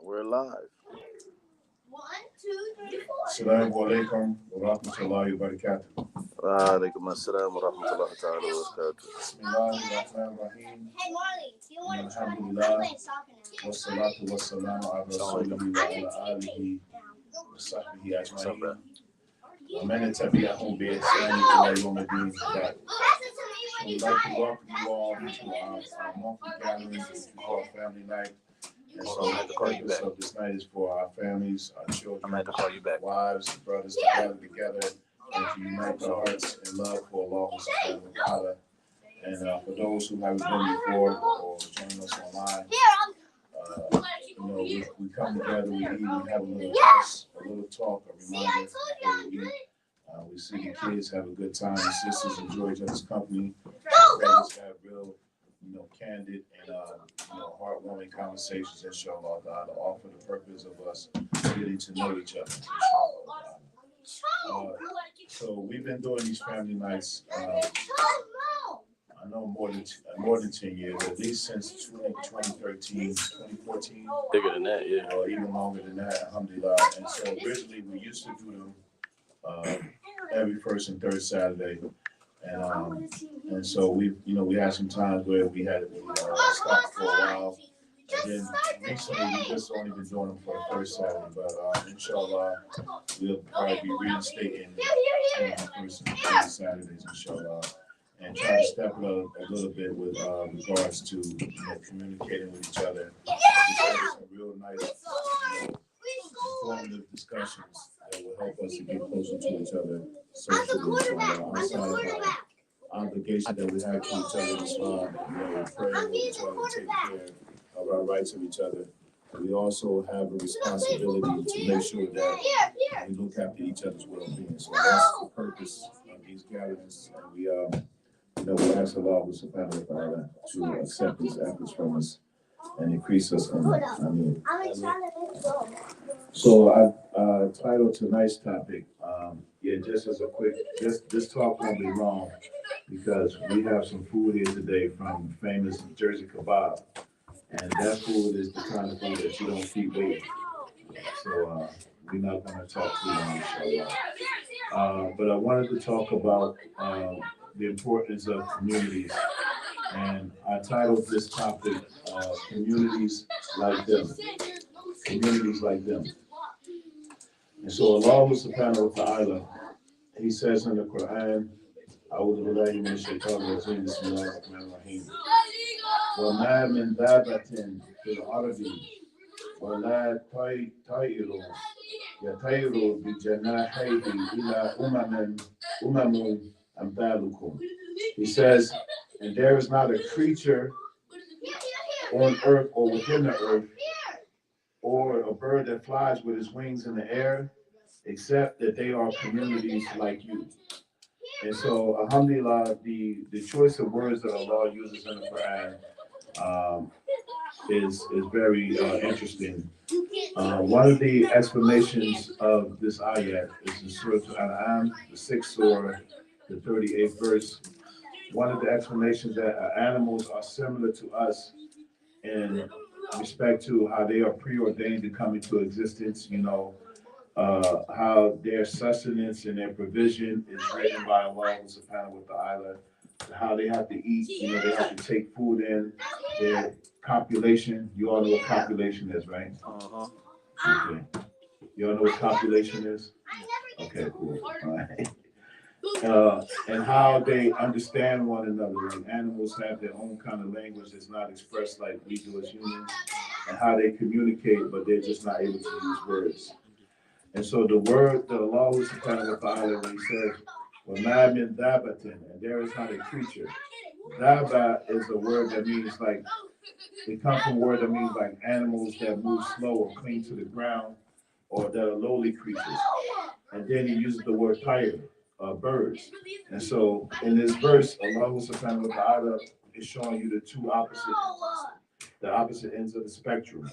We're live. Assalamu alaikum wa rahmatullahi wa barakatuh. Wa alaikum assalam wa rahmatullahi ta'ala wa barakatuh. Bismillahirrahmanirrahim. Alhamdulillah. Wassalatu wassalamu ala rasulihi wa ala alihi wa sahbihi ajma'in. Wa man tabi'ahum bi ihsani ila yawm al-din. We'd like to welcome you all to our monthly gathering called Family Night. And so the purpose of this night is for our families, our children, wives, brothers to gather together and to unite our hearts in love for Allah subhanahu wa ta'ala. And for those who haven't been before or join us online, we come together, we eat, we have a little rest, a little talk, a reminder before we eat. We see the kids have a good time, the sisters enjoy each other's company, brothers have real, candid and heartwarming conversations, inshallah, all for the purpose of us getting to know each other, inshallah. So we've been doing these family nights. I know more than 10 years, at least since 2013, 2014. Bigger than that, yeah. Or even longer than that, alhamdulillah. And so originally we used to do them every first and third Saturday. And so we had some times where we had stopped for a while. And then recently we just only been doing them for the first Saturday. But inshallah, we'll probably be reinstating first and third Saturdays, inshallah. And try to step it up a little bit with regards to communicating with each other. Some real nice, informative discussions that will help us to get closer to each other socially, outside of our obligation that we have to each other in Islam, praying with each other, taking care of our rights of each other. We also have a responsibility to make sure that we look after each other's well-being. So that's the purpose of these gatherings. And we ask Allah subhanahu wa ta'ala to accept these efforts from us and increase us in it. So I titled tonight's topic, just as a quick, this talk won't be long because we have some food here today from famous Jersey Kebab. And that food is the kind of food that you don't keep waiting. So we're not going to talk too long, inshallah. But I wanted to talk about the importance of communities. And I titled this topic, Communities Like Them. Communities Like Them. And so Allah subhanahu wa ta'ala, He says in the Quran, أعوذ بالله من الشيطان الرجيم بسم الله الرحمن الرحيم وما من دابة في الأرض ولا طائر يطير بجناحيه إلى أمم أمثالكم. He says, and there is not a creature on earth or within the earth or a bird that flies with its wings in the air, except that they are communities like you. And so, alhamdulillah, the choice of words that Allah uses in the Quran is very interesting. One of the explanations of this ayat is in Surah Al-An'am, the 6th surah, the 38th verse. One of the explanations that animals are similar to us in respect to how they are preordained to come into existence, how their sustenance and their provision is written by Allah subhanahu wa ta'ala, how they have to eat, they have to take food in, their copulation. You all know what copulation is, right? Uh-huh. Okay. You all know what copulation is? Okay, cool. All right. And how they understand one another. And animals have their own kind of language that's not expressed like we do as humans, and how they communicate, but they're just not able to use words. And so the word that Allah subhanahu wa ta'ala, when He says, وَمَا مِن دَابَةٍ, and there is not a creature. Daba is a word that means like, it comes from a word that means like animals that move slow or cling to the ground, or that are lowly creatures. And then He uses the word tayr, birds. And so in this verse, Allah subhanahu wa ta'ala is showing you the opposite ends of the spectrum.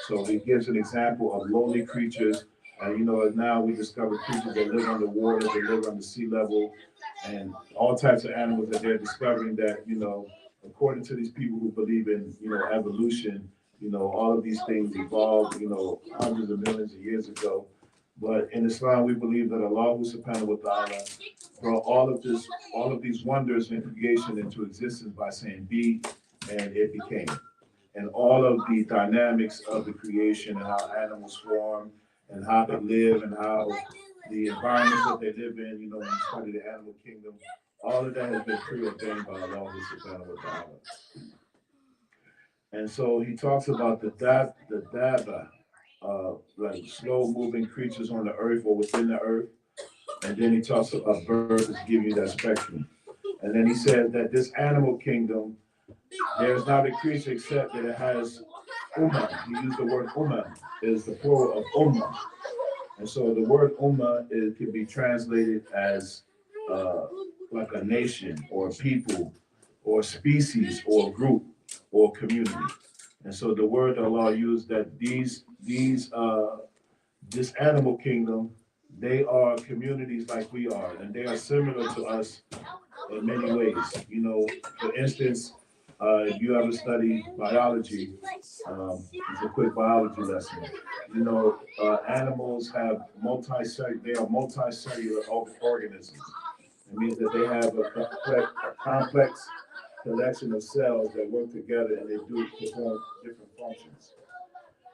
So He gives an example of lowly creatures. And now we discover creatures that live underwater, that live on the sea level, and all types of animals that they're discovering that, according to these people who believe in, evolution, All of these things evolved, hundreds of millions of years ago. But in Islam, we believe that Allah subhanahu wa ta'ala brought all of these wonders in creation into existence by saying be, and it became. And all of the dynamics of the creation and how animals form and how they live and how the environments that they live in, when you study the animal kingdom, all of that has been preordained by Allah subhanahu wa ta'ala. And so he talks about the daba, like slow moving creatures on the earth or within the earth. And then he talks about birds to give you that spectrum. And then he says that this animal kingdom, there's not a creature except that it has ummah. He used the word ummah, is the plural of ummah. And so the word ummah can be translated as uh, like a nation or people or species or group or community. And so the word Allah used that this animal kingdom, they are communities like we are, and they are similar to us in many ways. For instance, if you ever study biology, it's a quick biology lesson. Animals have they are multicellular organisms. It means that they have a complex collection of cells that work together and they do perform different functions.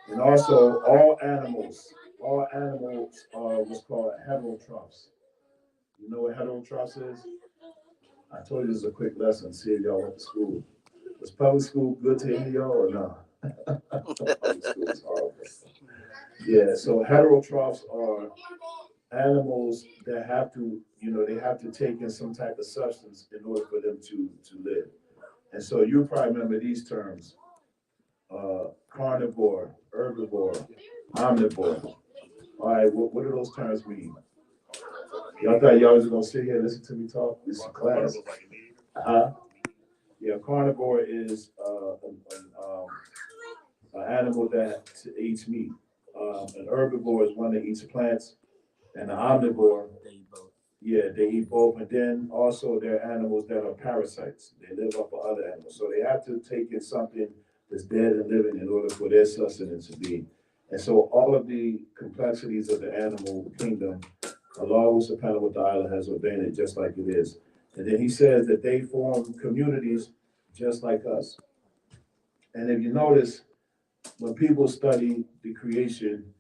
And also, all animals are what's called heterotrophs. You know what heterotrophs is? I told you this is a quick lesson. See if y'all went to school. Was public school good to any of y'all or not? Public school is horrible. Yeah, so heterotrophs are animals that have to, they have to take in some type of substance in order for them to live. And so you probably remember these terms: carnivore, herbivore, omnivore. All right, what do those terms mean? Y'all thought y'all was gonna sit here and listen to me talk? This is class. Uh-huh. Yeah, carnivore is an animal that eats meat. An herbivore is one that eats plants, and an omnivore, yeah, they eat both. And then also there are animals that are parasites. They live off of other animals, so they have to take in something that's dead and living in order for their sustenance to be. And so all of the complexities of the animal kingdom, Allah subhanahu wa ta'ala has ordained it just like it is. And then he says that they form communities just like us. And if you notice, when people study the creation,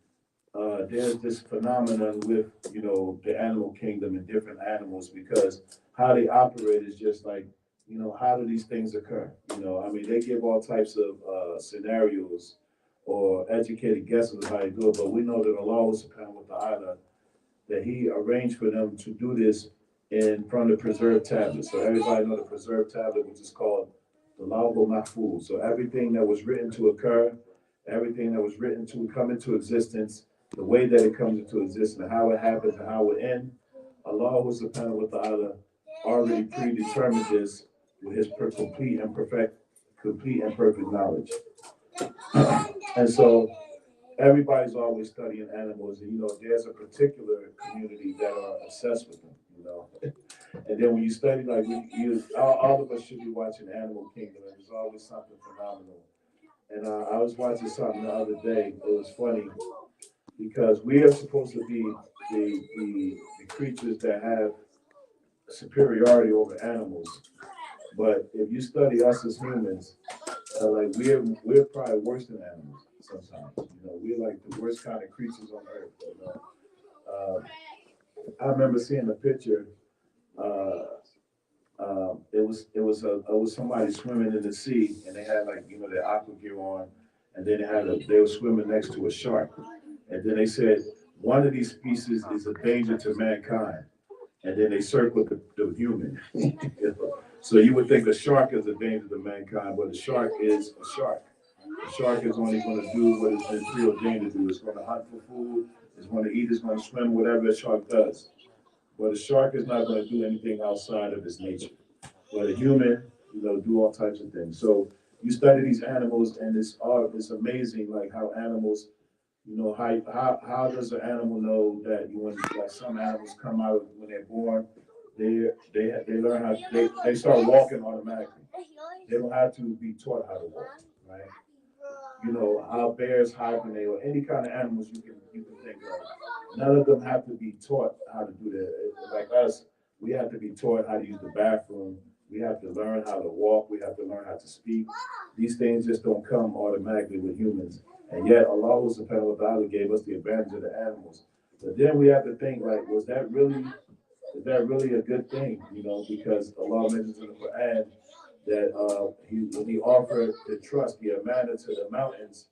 there's this phenomenon with, the animal kingdom and different animals, because how they operate is just like, how do these things occur? They give all types of scenarios or educated guesses of how they do it, but we know that Allah subhanahu wa ta'ala, that he arranged for them to do this from the preserved tablet. So everybody know the preserved tablet, which is called the Lawful Mahfuz. So everything that was written to occur, everything that was written to come into existence, the way that it comes into existence, and how it happens and how it ends, Allah subhanahu wa ta'ala already predetermined this with his complete and perfect knowledge. And so everybody's always studying animals, and there's a particular community that are obsessed with them. And then when you study, like all of us should be watching Animal Kingdom, and there's always something phenomenal. And I was watching something the other day. It was funny because we are supposed to be the creatures that have superiority over animals. But if you study us as humans, like we're probably worse than animals sometimes. We're like the worst kind of creatures on earth. I remember seeing a picture. Uh, it was somebody swimming in the sea, and they had like their aqua gear on, and then they were swimming next to a shark, and then they said one of these species is a danger to mankind, and then they circled the human. So you would think a shark is a danger to mankind, but a shark is a shark. A shark is only going to do what it's been preordained to do. It's going to hunt for food. It's going to eat. It's going to swim. Whatever a shark does. But a shark is not going to do anything outside of its nature. But a human, do all types of things. So you study these animals, and it's amazing, like how animals, how does an animal know that when like some animals come out when they're born, they learn how they start walking automatically. They don't have to be taught how to walk, right? how bears hibernate or any kind of animals you can think of. None of them have to be taught how to do that. Like us, we have to be taught how to use the bathroom. We have to learn how to walk. We have to learn how to speak. These things just don't come automatically with humans. And yet Allah subhanahu wa ta'ala gave us the advantage of the animals. But then we have to think like, is that really a good thing? Because Allah mentions in the Quran that he offered the trust, the amana to the mountains,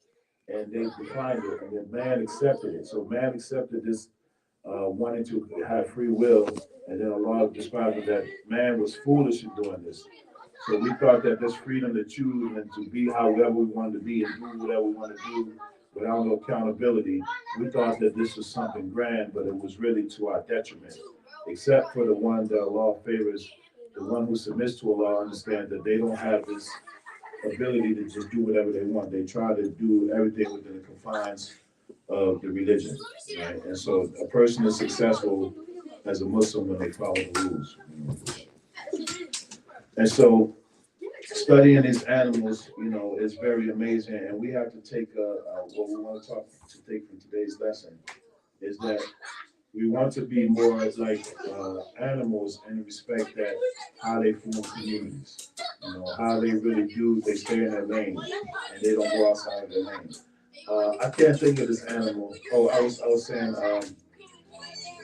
and they declined it, and then man accepted it. So man accepted this wanting to have free will, and then Allah described that man was foolish in doing this. So we thought that this freedom to choose and to be however we wanted to be and do whatever we want to do without no accountability, we thought that this was something grand, but it was really to our detriment. Except for the one that Allah favors, the one who submits to Allah understands that they don't have this ability to just do whatever they want. They try to do everything within the confines of the religion, right? And so a person is successful as a Muslim when they follow the rules. And so studying these animals, is very amazing. And we have to take what we want to take from today's lesson is that we want to be more like animals in the respect that how they form communities, how they really do, they stay in their lane and they don't go outside of their lane. I can't think of this animal. Oh, I was saying,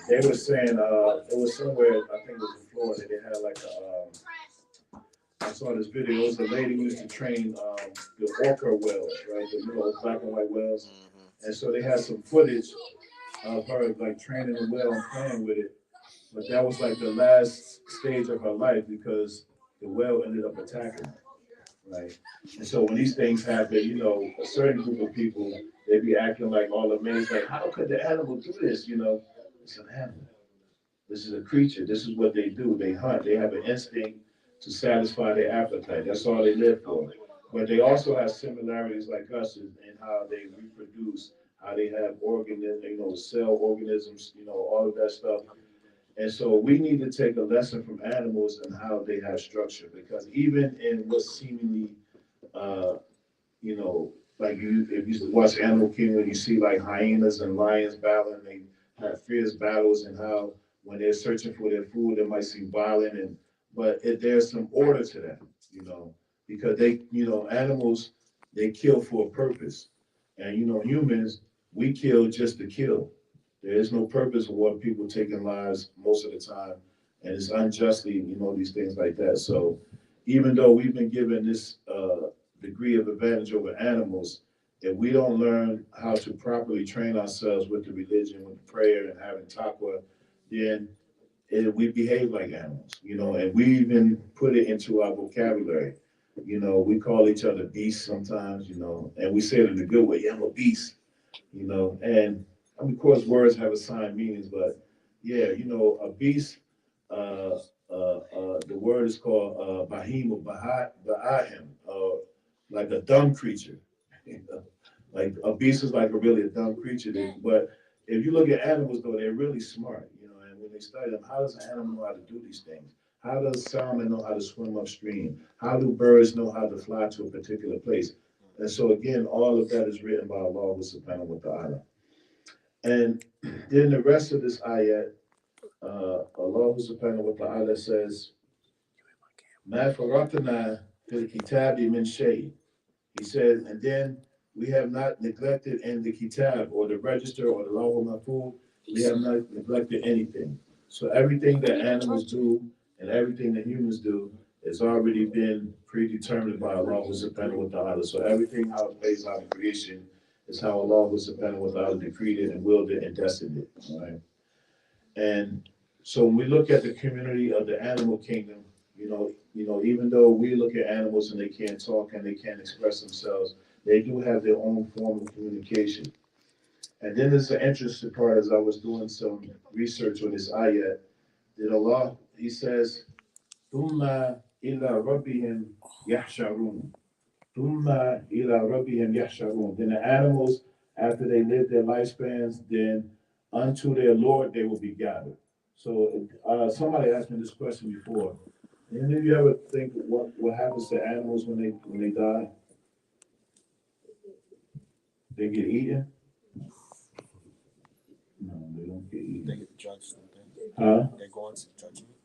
they were saying, it was somewhere, I think it was in Florida, they had like I saw this video. It was a lady who used to train the orca whales, right? The black and white whales. And so they had some footage of her like training the whale and playing with it. But that was like the last stage of her life because the whale ended up attacking her, right? And so when these things happen, a certain group of people, they be acting like all amazed, like, how could the animal do this? It's an animal. This is a creature. This is what they do. They hunt. They have an instinct to satisfy their appetite. That's all they live for. But they also have similarities like us in how they reproduce, how they have cell organisms, all of that stuff. And so we need to take a lesson from animals and how they have structure because even in what's seemingly uh, like if you watch Animal Kingdom, you see like hyenas and lions battling. They have fierce battles, and how when they're searching for their food, it might seem violent, but there's some order to that, because animals they kill for a purpose, and humans we kill just to kill. There is no purpose for what people taking lives most of the time, and it's unjustly, these things like that. So even though we've been given this degree of advantage over animals, if we don't learn how to properly train ourselves with the religion, with prayer, and having taqwa, then we behave like animals, and we even put it into our vocabulary. We call each other beasts sometimes, and we say it in a good way. Yeah, I'm a beast, and I mean, of course, words have assigned meanings, but yeah, a beast, the word is called Bahim or Bahahim, like a dumb creature. You know? Like a beast is like a dumb creature. But if you look at animals, though, they're really smart. And when they study them, how does an animal know how to do these things? How does salmon know how to swim upstream? How do birds know how to fly to a particular place? And so again, all of that is written by Allah subhanahu wa ta'ala. And then the rest of this ayat, Allah subhanahu wa ta'ala says, Ma faratna fil kitabi min shay. He says, and then we have not neglected in the kitab or the register or the law of mahfuz, we have not neglected anything. So everything that animals do and everything that humans do has already been predetermined by Allah subhanahu wa ta'ala. So everything how it plays out in creation is how Allah subhanahu wa ta'ala decreed it and willed it and destined it. All right. And so when we look at the community of the animal kingdom, even though we look at animals and they can't talk and they can't express themselves, they do have their own form of communication. And then there's an interesting part as I was doing some research on this ayat, that Allah, He says, Thumma ila rabbihim yahsharun. Thumma ila rabbihim yahsharun. Then the animals, after they live their lifespans, then unto their Lord they will be gathered. So somebody asked me this question before. Any of you ever think what happens to animals when they die? They get eaten? No, they don't get eaten. They get judged, don't they? Huh? They go into judgment.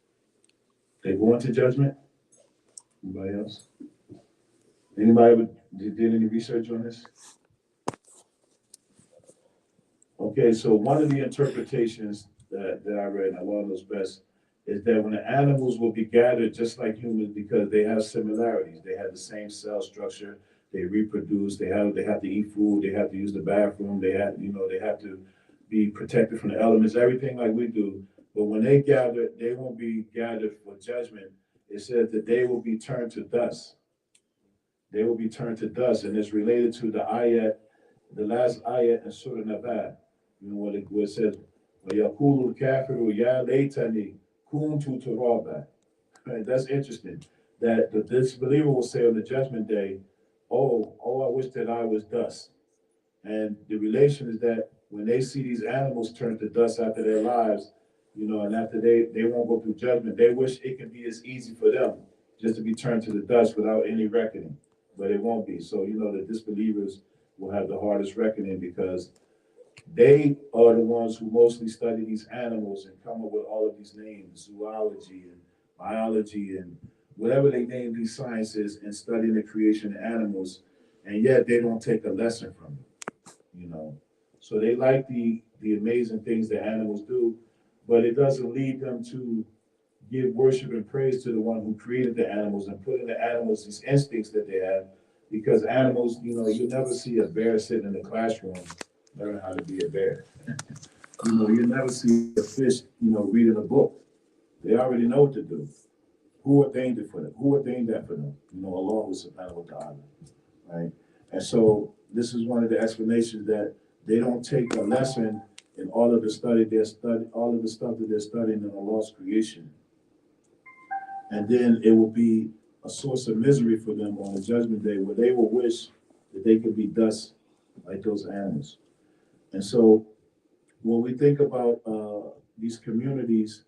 They go into judgment? Anybody else? Anybody ever did any research on this? Okay, so one of the interpretations that I read, and Allah knows best, is that when the animals will be gathered just like humans because they have similarities. They have the same cell structure, they reproduce, they have to eat food, they have to use the bathroom, they have to be protected from the elements, everything like we do. But when they gather, they won't be gathered for judgment. It says that they will be turned to dust. They will be turned to dust, and it's related to the ayat, the last ayat in Surah Nabal. You know where it says, وَيَقُولُ الْكَافِرُ يَا لَيْتَنِي كُنْتُ تُرَابًا. Right, that's interesting. That the disbeliever will say on the judgment day, oh, I wish that I was dust. And the relation is that when they see these animals turn to dust after their lives, and after they won't go through judgment, they wish it could be as easy for them just to be turned to the dust without any reckoning. But it won't be. So, the disbelievers will have the hardest reckoning because they are the ones who mostly study these animals and come up with all of these names, zoology and biology and whatever they name these sciences and studying the creation of animals, and yet they don't take a lesson from it. So they like the amazing things that animals do, but it doesn't lead them to give worship and praise to the one who created the animals and put in the animals these instincts that they have. Because animals, you never see a bear sitting in the classroom learning how to be a bear. You never see a fish, reading a book. They already know what to do. Who ordained it for them? Who ordained that for them? Allah subhanahu wa ta'ala. Right? And so this is one of the explanations that they don't take a lesson in all of the all of the stuff that they're studying in Allah's creation. And then it will be a source of misery for them on the judgment day where they will wish that they could be dust like those animals. And so when we think about these communities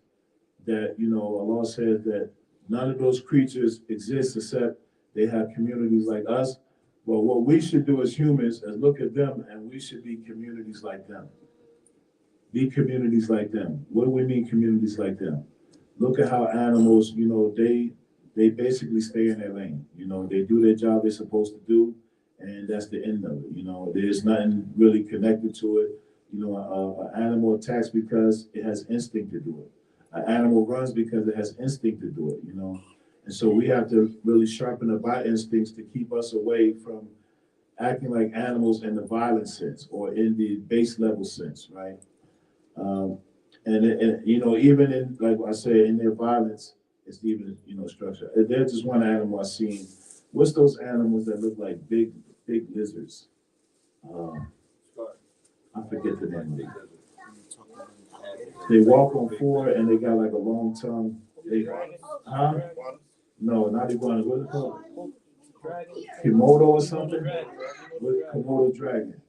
that, Allah says that none of those creatures exist except they have communities like us. Well, what we should do as humans is look at them and we should be communities like them. Be communities like them. What do we mean communities like them? Look at how animals, they basically stay in their lane. They do their job they're supposed to do, and that's the end of it. There's nothing really connected to it. An animal attacks because it has instinct to do it. An animal runs because it has instinct to do it. And so we have to really sharpen up our instincts to keep us away from acting like animals in the violent sense or in the base level sense, right? Um, and even in, like I said, in their violence, it's even structure. There's just one animal I seen. What's those animals that look like big lizards? Um, I forget the name of it. They walk on four and they got like a long tongue. Huh? No, not iguana. What is it called? Komodo or something? Komodo dragon.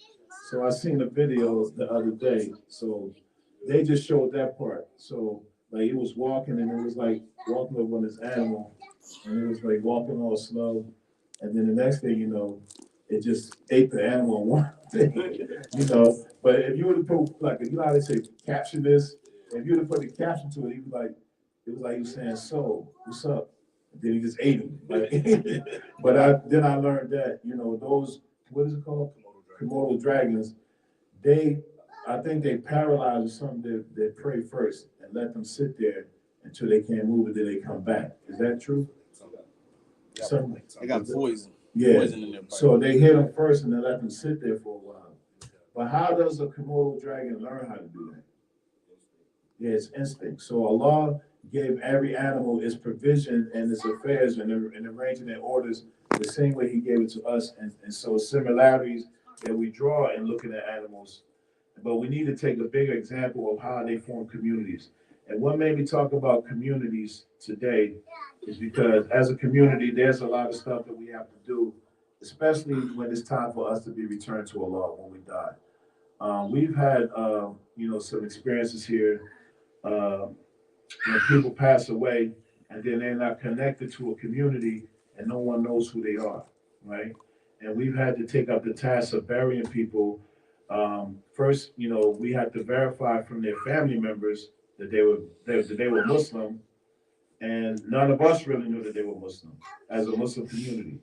So I seen a video the other day. So they just showed that part. So like it was walking and it was like walking over on this animal and it was like walking all slow. And then the next thing it just ate the animal in one thing. But if you were to put like how they say caption this, if you were to put the caption to it, it was like he was saying, "So, what's up?" And then he just ate him. But I learned that those, what is it called? Komodo dragons. I think they paralyze or something. They pray first and let them sit there until they can't move, and then they come back. Is that true? They got poison. Yeah. Poison in their body. So they hit them first and then let them sit there for a while. But how does a Komodo dragon learn how to do that? Yeah, it's instinct. So Allah gave every animal its provision and its affairs and arranging their orders the same way He gave it to us. And so similarities that we draw in looking at animals. But we need to take a bigger example of how they form communities. And what made me talk about communities today is because as a community, there's a lot of stuff that we have to do, especially when it's time for us to be returned to Allah when we die. We've had, some experiences here uh, when people pass away and then they're not connected to a community and no one knows who they are, right? and we've had to take up the task of burying people. First, we had to verify from their family members that they were Muslim, and none of us really knew that they were Muslim as a Muslim community.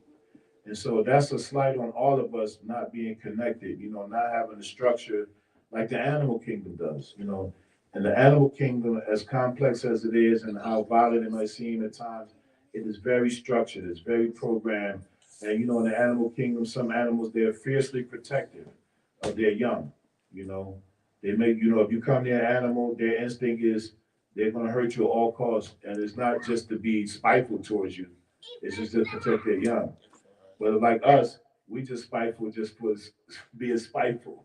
And so that's a slight on all of us not being connected, not having a structure like the animal kingdom does, And the animal kingdom, as complex as it is and how violent it might seem at times, it is very structured, it's very programmed. And in the animal kingdom, some animals, they're fiercely protective of their young, you know. They make, if you come near an animal, their instinct is they're gonna hurt you at all costs. And it's not just to be spiteful towards you, it's just to protect their young. But like us, we just spiteful just for being spiteful.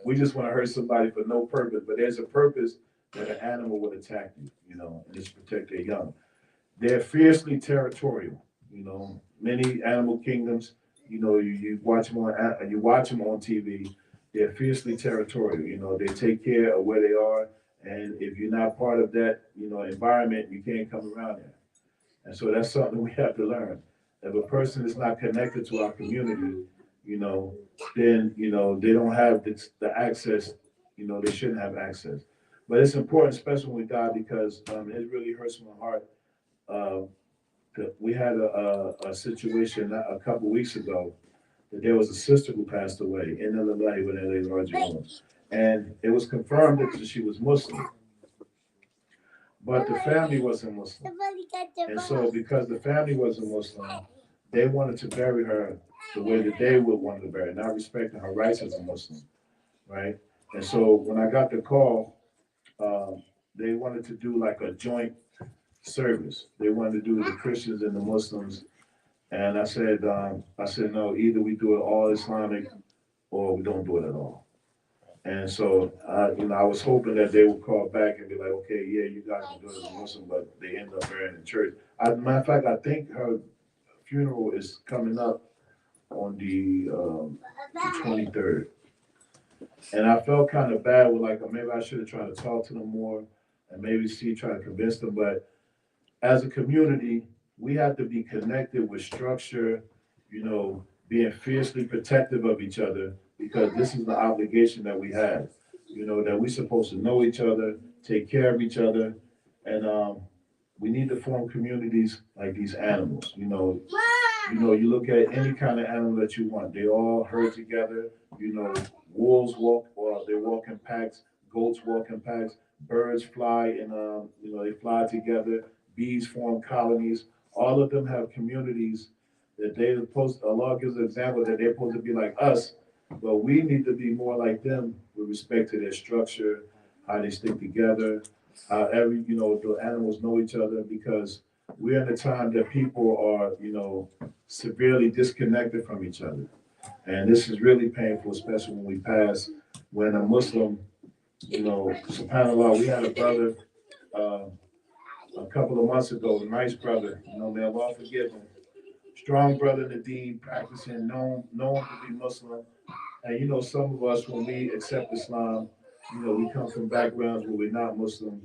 We just want to hurt somebody for no purpose. But there's a purpose that an animal would attack you, and it's protect their young. They're fiercely territorial. Many animal kingdoms, you watch them on TV. They're fiercely territorial. They take care of where they are, and if you're not part of that, environment, you can't come around there. And so that's something we have to learn. If a person is not connected to our community, then they don't have the access. They shouldn't have access. But it's important, especially when we die, because it really hurts my heart. Uh, we had a situation a couple weeks ago that there was a sister who passed away in Illinois when they were Lord, and it was confirmed that she was Muslim, but the family wasn't Muslim. And so, because the family wasn't Muslim, they wanted to bury her the way that they would want to bury her, not respecting her rights as a Muslim, right? And so, when I got the call, they wanted to do like a joint service. They wanted to do the Christians and the Muslims, and I said no. Either we do it all Islamic, or we don't do it at all. And so, I was hoping that they would call back and be like, okay, yeah, you guys can do it as a Muslim, but they end up burying in church. Matter of fact, I think her funeral is coming up on the 23rd. And I felt kind of bad with like, maybe I should have tried to talk to them more and maybe try to convince them. But as a community, we have to be connected with structure, being fiercely protective of each other, because this is the obligation that we have, that we're supposed to know each other, take care of each other, and we need to form communities like these animals. You look at any kind of animal that you want, they all herd together. Wolves they walk in packs, goats walk in packs, birds fly, and they fly together. Bees form colonies. All of them have communities that Allah gives an example that they're supposed to be like us, but we need to be more like them with respect to their structure, how they stick together, how the animals know each other, because we're in a time that people are, severely disconnected from each other. And this is really painful, especially when we pass, when a Muslim, subhanAllah, we had a brother a couple of months ago, a nice brother, may Allah forgive him. Strong brother in the deen, practicing, known to be Muslim. And some of us, when we accept Islam, we come from backgrounds where we're not Muslim.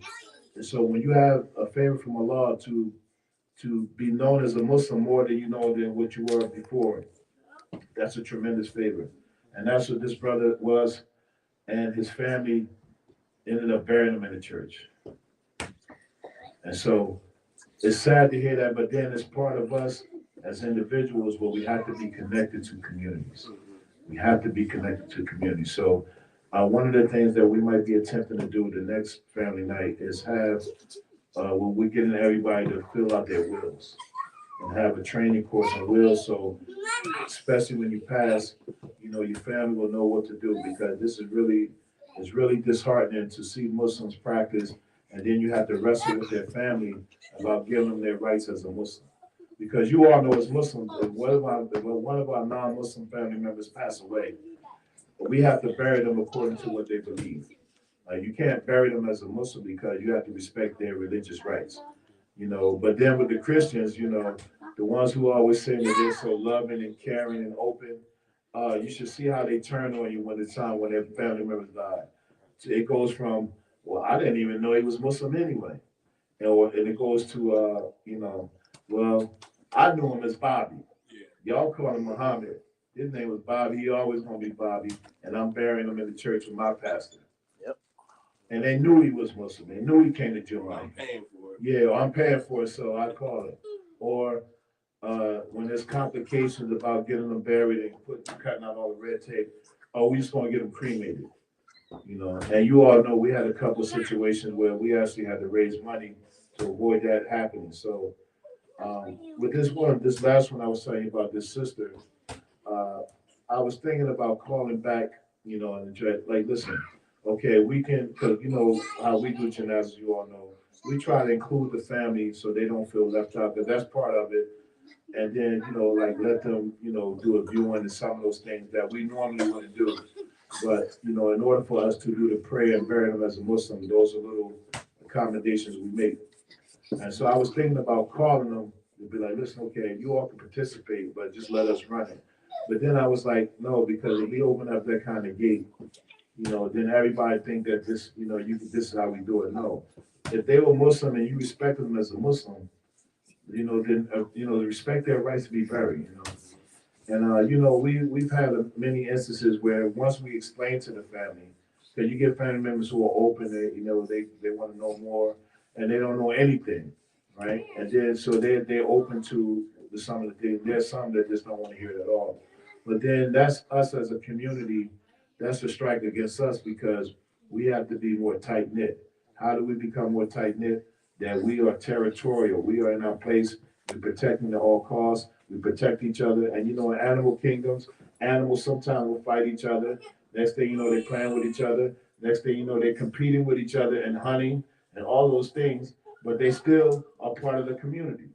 And so when you have a favor from Allah to be known as a Muslim more than than what you were before, that's a tremendous favor. And that's what this brother was, and his family ended up burying him in the church. And so it's sad to hear that, but then it's part of us as individuals where we have to be connected to communities. We have to be connected to communities. So one of the things that we might be attempting to do the next family night is have, when we're getting everybody to fill out their wills and have a training course on wills. So especially when you pass, your family will know what to do, because this is it's really disheartening to see Muslims practice, and then you have to wrestle with their family about giving them their rights as a Muslim. Because you all know as Muslims, if one of our non-Muslim family members pass away, we have to bury them according to what they believe. You can't bury them as a Muslim because you have to respect their religious rights. But then with the Christians, the ones who always say that they're so loving and caring and open, you should see how they turn on you when their family members die. So it goes from, well, I didn't even know he was Muslim anyway. And it goes to, well, I knew him as Bobby. Y'all call him Muhammad. His name was Bobby. He always gonna be Bobby. And I'm burying him in the church with my pastor. Yep. And they knew he was Muslim. They knew he came to Jummah. I'm paying for it. Yeah, I'm paying for it, so I call it. Or when there's complications about getting them buried and cutting out all the red tape, oh, we just gonna get them cremated. You know, and you all know we had a couple of situations where we actually had to raise money to avoid that happening. So with this last one I was telling you about this sister, uh, I was thinking about calling back, you know, and like, listen, okay, we can, because you know how we do Janazas, you all know, we try to include the family so they don't feel left out, because that's part of it. And then, you know, like let them, you know, do a viewing and some of those things that we normally wouldn't do. But, you know, in order for us to do the prayer and bury them as a Muslim, those are little accommodations we make. And so I was thinking about calling them to be like, listen, okay, you all can participate, but just let us run it. But then I was like, no, because if we open up that kind of gate, you know, then everybody think that this, you know, this is how we do it. No, if they were Muslim and you respect them as a Muslim, you know, then you know, respect their rights to be buried. You know, and you know, we've had many instances where once we explain to the family, because you get family members who are open, you know, they want to know more, and they don't know anything, right? And then so they're open to some of the things. There's some that just don't want to hear it at all. But then that's us as a community. That's a strike against us because we have to be more tight knit. How do we become more tight knit? That we are territorial. We are in our place. We're protecting at all costs. We protect each other. And you know, in animal kingdoms, animals sometimes will fight each other. Next thing you know, they're playing with each other. Next thing you know, they're competing with each other and hunting and all those things. But they still are part of the community.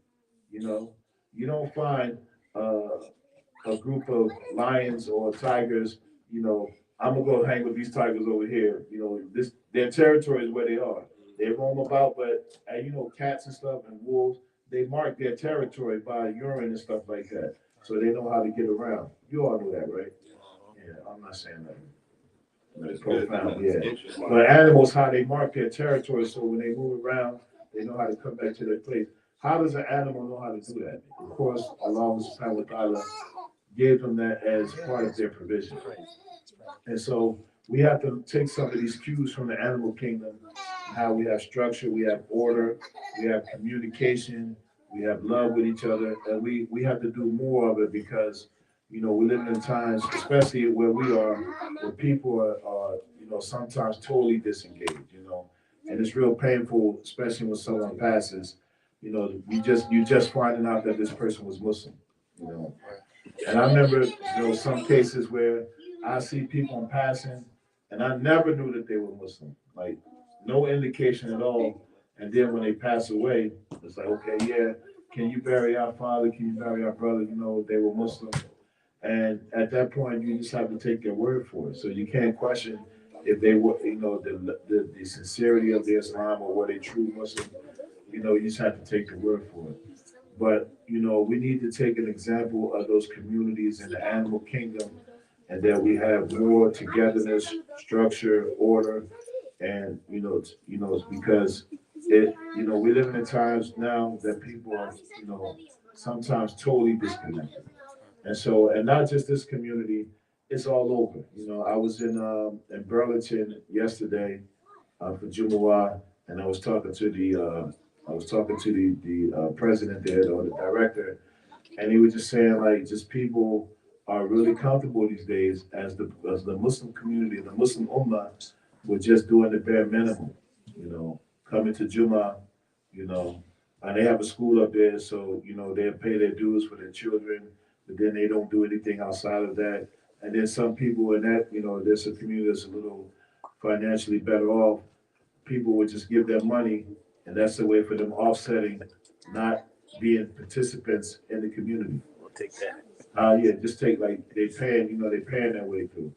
You know, you don't find a group of lions or tigers. You know, I'm gonna go hang with these tigers over here. You know, this their territory is where they are. They roam about, but you know, cats and stuff and wolves, they mark their territory by urine and stuff like that, so they know how to get around. You all know that, right? Yeah, I'm not saying that. That's profound, yeah. But animals, how they mark their territory, so when they move around, they know how to come back to their place. How does an animal know how to do that? Of course, Allah subhanahu wa ta'ala gave them that as part of their provision. And so we have to take some of these cues from the animal kingdom, how we have structure, we have order, we have communication, we have love with each other, and we have to do more of it because, you know, we're living in times, especially where we are, where people are you know, sometimes totally disengaged, you know, and it's real painful, especially when someone passes. You know, you just finding out that this person was Muslim, you know. And I remember, you know, some cases where I see people in passing, and I never knew that they were Muslim, like no indication at all. And then when they pass away, it's like, okay, yeah, can you bury our father? Can you bury our brother? You know, they were Muslim. And at that point, you just have to take their word for it. So you can't question if they were, you know, the sincerity of their Islam or were they true Muslim. You know, you just have to take the word for it. But you know, we need to take an example of those communities in the animal kingdom, and that we have more togetherness, structure, order, and you know, it's because you know, we live in times now that people are, you know, sometimes totally disconnected, and so, and not just this community, it's all over. You know, I was in Burlington yesterday for Jumu'ah, and I was talking to the president there or the director, and he was just saying like just people are really comfortable these days as the Muslim community, the Muslim Ummah, with just doing the bare minimum, you know, coming to Juma, you know, and they have a school up there, so you know they pay their dues for their children, but then they don't do anything outside of that. And then some people in that, you know, there's a community that's a little financially better off. People would just give them money, and that's the way for them offsetting, not being participants in the community. We'll take that. Yeah, just take like they paying, you know, they paying their way through,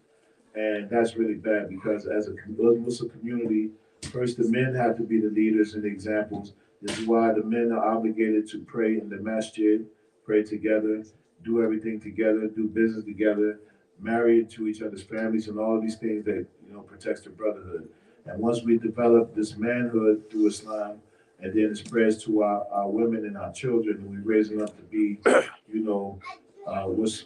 and that's really bad because as a Muslim community, first the men have to be the leaders and the examples. This is why the men are obligated to pray in the masjid, pray together, do everything together, do business together, married to each other's families, and all of these things that you know protects the brotherhood. And once we develop this manhood through Islam, and then it spreads to our women and our children, and we raise them up to be, you know, what's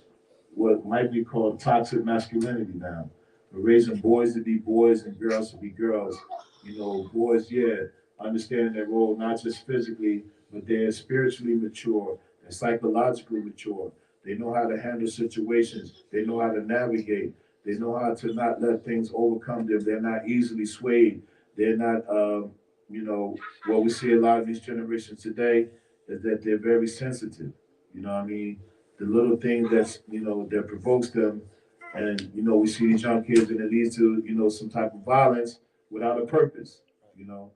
what might be called toxic masculinity now. We're raising boys to be boys and girls to be girls. You know, boys, yeah, understanding their role not just physically, but they're spiritually mature, they're psychologically mature. They know how to handle situations. They know how to navigate. They know how to not let things overcome them. They're not easily swayed. They're not, you know, what we see a lot of these generations today is that they're very sensitive. You know what I mean? The little thing that's, you know, that provokes them. And, you know, we see these young kids and it leads to, you know, some type of violence without a purpose, you know.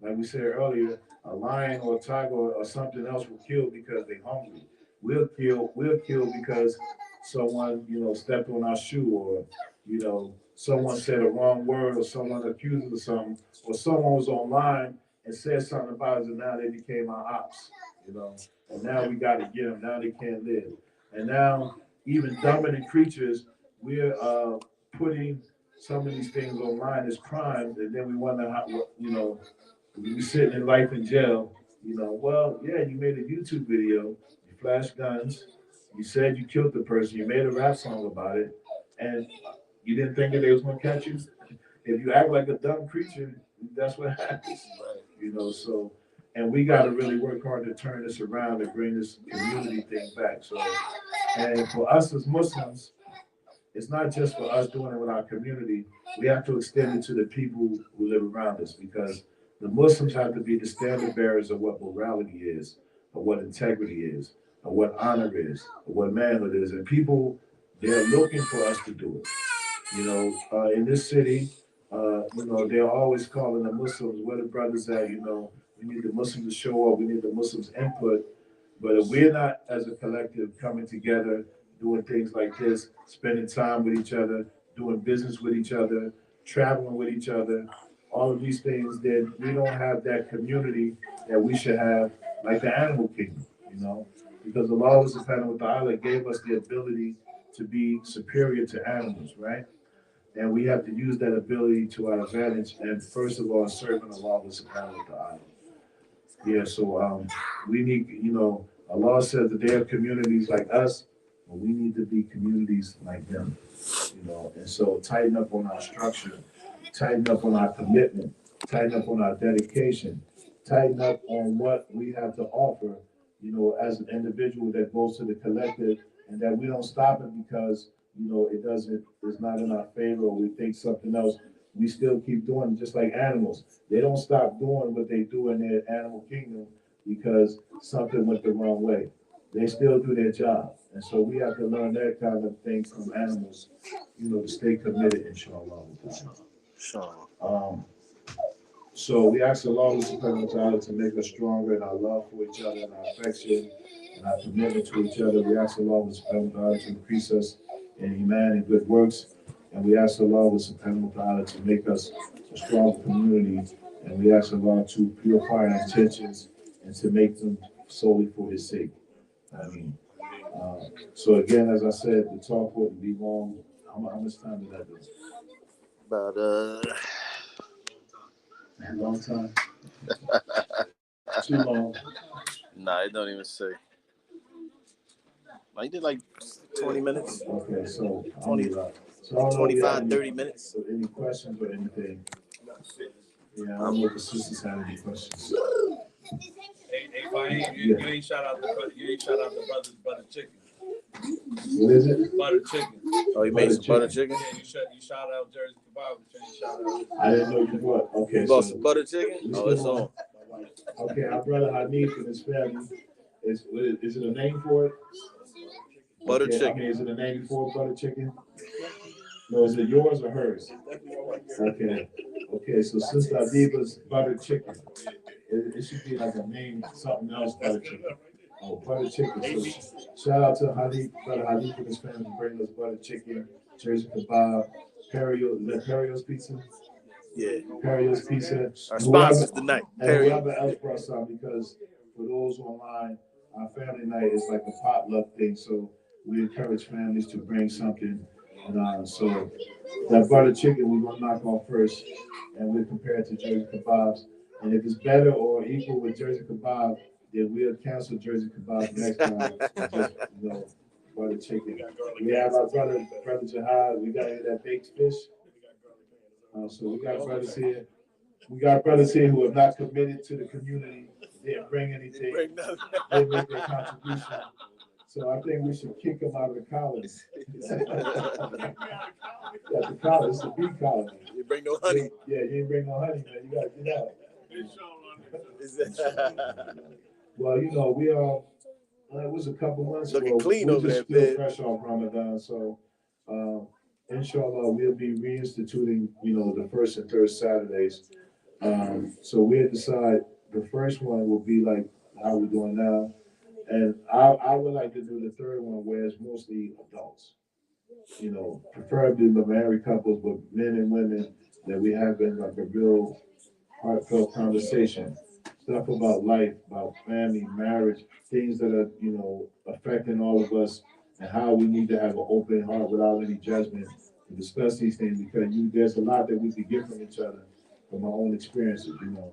Like we said earlier, a lion or a tiger or something else will kill because they're hungry. We'll kill because someone, you know, stepped on our shoe or, you know, someone said a wrong word or someone accused us of something or someone was online and said something about us and now they became our ops, you know. And now we got to get them. Now they can't live. And now even dominant creatures, we're putting some of these things online as crimes, and then we wonder how, you know, you sitting in life in jail, you know, well, yeah, you made a YouTube video, you flashed guns, you said you killed the person, you made a rap song about it, and you didn't think that they was gonna catch you. If you act like a dumb creature, that's what happens, you know. So, and we got to really work hard to turn this around and bring this community thing back. So, and for us as Muslims, it's not just for us doing it with our community. We have to extend it to the people who live around us because the Muslims have to be the standard bearers of what morality is, of what integrity is, of what honor is, of what manhood is. And people, they're looking for us to do it. You know, in this city, you know, they're always calling the Muslims, where the brothers at, you know, we need the Muslims to show up, we need the Muslims' input. But if we're not, as a collective, coming together, doing things like this, spending time with each other, doing business with each other, traveling with each other, all of these things, then we don't have that community that we should have, like the animal kingdom, you know? Because Allah subhanahu wa ta'ala gave us the ability to be superior to animals, right? And we have to use that ability to our advantage. And first of all, serving Allah subhanahu wa ta'ala. Yeah, so we need, you know, Allah says that there are communities like us, but we need to be communities like them, you know. And so tighten up on our structure, tighten up on our commitment, tighten up on our dedication, tighten up on what we have to offer, you know, as an individual that goes to the collective, and that we don't stop it because, you know, it's not in our favor or we think something else. We still keep doing it just like animals. They don't stop doing what they do in their animal kingdom because something went the wrong way. They still do their job. And so we have to learn that kind of thing from animals, you know, to stay committed, inshallah. Sure. So we ask Allah subhanahu wa ta'ala to make us stronger in our love for each other and our affection and our commitment to each other. We ask Allah subhanahu wa ta'ala to increase us in iman and good works. And we ask Allah subhanahu wa ta'ala to make us a strong community. And we ask Allah to purify our intentions and to make them solely for His sake. I mean, so again, as I said, the talk wouldn't be long. How much time did that do? About A long time? Too long. nah, it don't even say. Like, you did like 20 minutes, Okay, so 20, so I don't know if you have 25, any, 30 minutes. any questions or anything. Yeah, I don't know if the sisters have any questions. Hey, Faheem, you ain't shout out the brothers butter chicken. What is it? Butter chicken. Oh, you made some butter chicken? Yeah, you shout out Jersey Kebab, but you ain't shout out. I didn't know you bought. Okay, You bought so some butter chicken? Oh, it's on. okay, our brother Hanif and his family. Is it a name for it? Butter Okay, chicken. okay, is it a name for butter chicken? No, is it yours or hers? Okay, okay, so Sister Adiba's butter chicken. It should be like a name, something else, butter chicken. Oh, butter chicken. So shout out to Hanif, brother Hanif and his family for bringing us butter chicken, Jersey kebab, Perio, is that Perio's pizza? Yeah. Perio's pizza. Our sponsors tonight. And whoever else brought some, because for those online, our family night is like a potluck thing, so we encourage families to bring something. And so that butter chicken we're gonna knock off first, and we'll compare it to Jersey kebabs. And if it's better or equal with Jersey kebab, then we'll cancel Jersey kebab next time. And just, you know, butter chicken. We have our brother Jihad. We got that baked fish. So we got brothers here. We got brothers here who have not committed to the community. Didn't bring anything. Didn't make their contribution. So I think we should kick them out of the colony. Yeah, the colony. It's the bee colony. You bring no honey. Yeah, you ain't bring no honey, man. You gotta get out. Well, you know, we it was a couple months ago. Looking clean we over just there, still fresh off Ramadan, so inshallah we'll be reinstituting, you know, the first and third Saturdays. So we'll decide the first one will be like how we're doing now, and I would like to do the third one where it's mostly adults. You know, preferably the married couples, but men and women that we have been like a real heartfelt conversation, stuff about life, about family, marriage, things that are, you know, affecting all of us, and how we need to have an open heart without any judgment to discuss these things, because there's a lot that we can get from each other, from our own experiences, you know,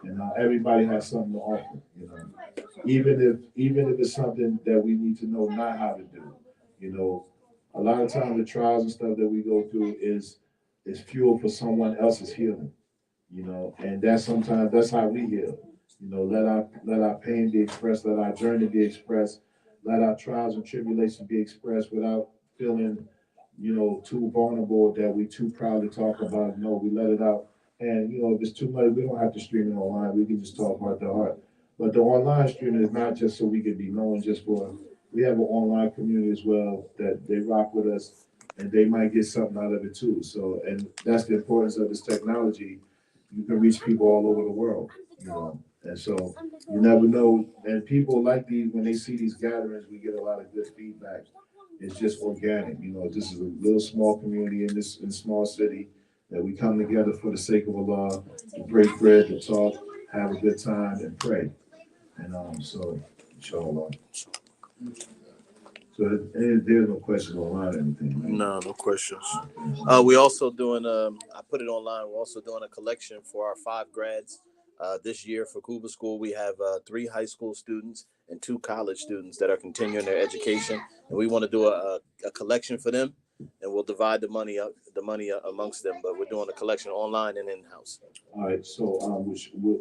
and everybody has something to offer, you know, even if it's something that we need to know not how to do, you know. A lot of times the trials and stuff that we go through is fuel for someone else's healing, you know, and that's how we heal. You know, let our pain be expressed, let our journey be expressed, let our trials and tribulations be expressed without feeling, you know, too vulnerable that we too proud to talk about it. No, we let it out. And, you know, if it's too much, we don't have to stream it online. We can just talk heart to heart. But the online streaming is not just so we can be known just for, we have an online community as well that they rock with us, and they might get something out of it too. So, and that's the importance of this technology. You can reach people all over the world, you know. And so you never know. And people like these, when they see these gatherings, we get a lot of good feedback. It's just organic, you know. This is a little small community in this small city that we come together for the sake of Allah, to break bread, to talk, have a good time, and pray. And so, inshallah. So there's no questions online or anything, right? No questions. We also doing I put it online. We're also doing a collection for our 5 grads. This year for Cuba School, we have 3 high school students and 2 college students that are continuing their education, and we want to do a collection for them, and we'll divide the money amongst them. But we're doing a collection online and in house. All right. So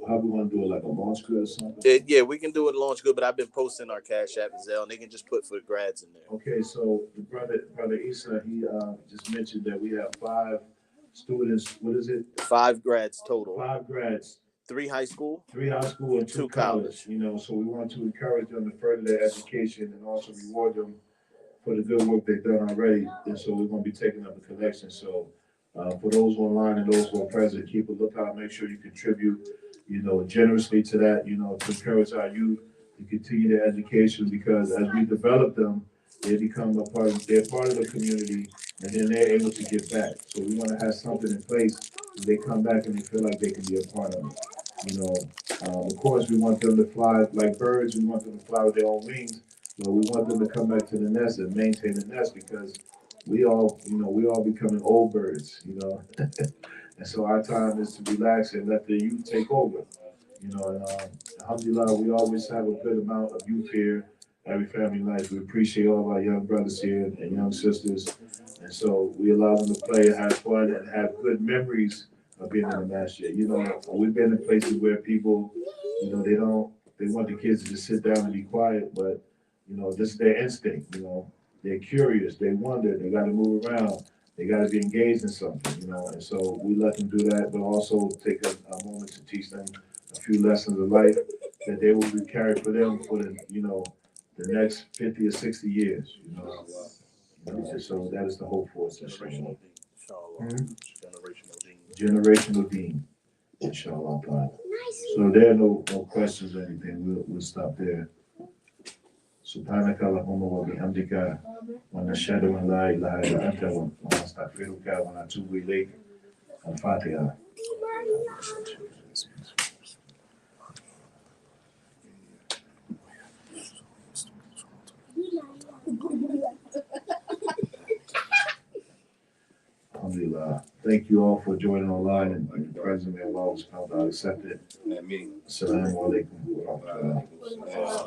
how we want to do it, like a launch good or something? Yeah, we can do it launch good, but I've been posting our Cash App and Zelle, and they can just put for the grads in there. Okay. So the brother Issa, he just mentioned that we have 5 students. What is it? 5 grads total. 5 grads. 3 high school, and 2 college. You know, so we want to encourage them to further their education and also reward them for the good work they've done already. And so we're going to be taking up a collection. So for those online and those who are present, keep a lookout. Make sure you contribute, you know, generously to that, you know, to encourage our youth to continue their education, because as we develop them, they become they're part of the community, and then they're able to give back. So we want to have something in place when they come back and they feel like they can be a part of it. You know, of course, we want them to fly like birds. We want them to fly with their own wings. But we want them to come back to the nest and maintain the nest, because we all becoming old birds, you know. And so our time is to relax and let the youth take over. You know, and alhamdulillah, we always have a good amount of youth here every family night. We appreciate all of our young brothers here and young sisters. And so we allow them to play and have fun and have good memories of being in the masjid. You know, we've been in places where people, you know, they want the kids to just sit down and be quiet, but, you know, this is their instinct, you know. They're curious, they wonder, they got to move around, they got to be engaged in something, you know. And so we let them do that, but also take a moment to teach them a few lessons of life that they will be carried for them for the, you know, the next 50 or 60 years, you know. And so that is the hope for us. Generational deen, inshallah. So there are no questions or anything. We'll stop there. سبحانك اللهم وبحمدك ونشهد أن لا إله إلا أنت ونستغفرك ونتوب إليك. الفاتحة. Alhamdulillah. Thank you all for joining online and present. May Allah accept it. Assalamu alaikum wa rahmatullah.